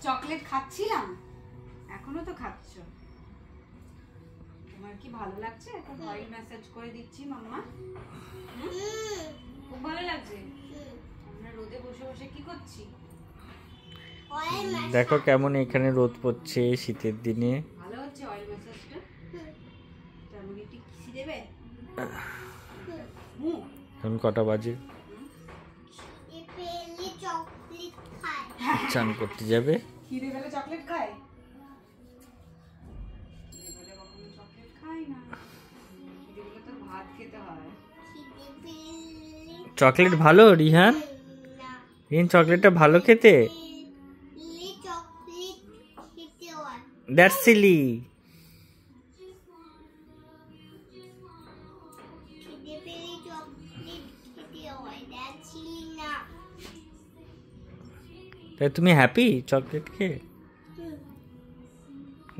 Chocolate খাচ্ছিলাম, এখনো তো খাচ্ছ। তোমার কি ভালো লাগছে? এখন অয়েল ম্যাসাজ করে দিচ্ছি মাম্মা। খুব ভালো লাগছে। আমরা রোদে বসে বসে কি করছি? দেখো কেমন এখানে রোদ পড়ছে শীতের দিনে। ভালো হচ্ছে অয়েল ম্যাসাজটা। তেমন একটু কিসি দেবে? এখন কটা বাজে? চান করতে যাবে। খিদে পেলে চকলেট খায়? খিদে পেলে কখনো চকলেট খায় না। খিদে পেলে তো ভাত খেতে হয়। চকলেট ভালো রিহান? রিহান চকলেটটা ভালো খেতে? That's silly. তাই তুমি হ্যাপি চকলেট খেয়ে?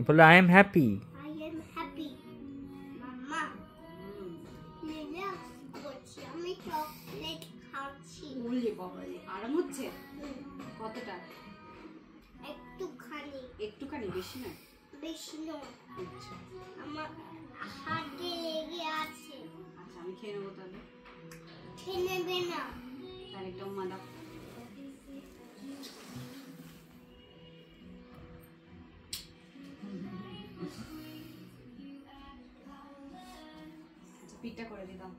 বলো আই এম হ্যাপি। আরাম হচ্ছে? কতটা? একটুখানি, বেশি না? আচ্ছা আমার হাতে লেগে আছে। আচ্ছা আমি খেয়ে নেবো তাহলে। খেয়ে নেবে না? তাহলে একটু মাদা। পিঠটা করে দিতাম।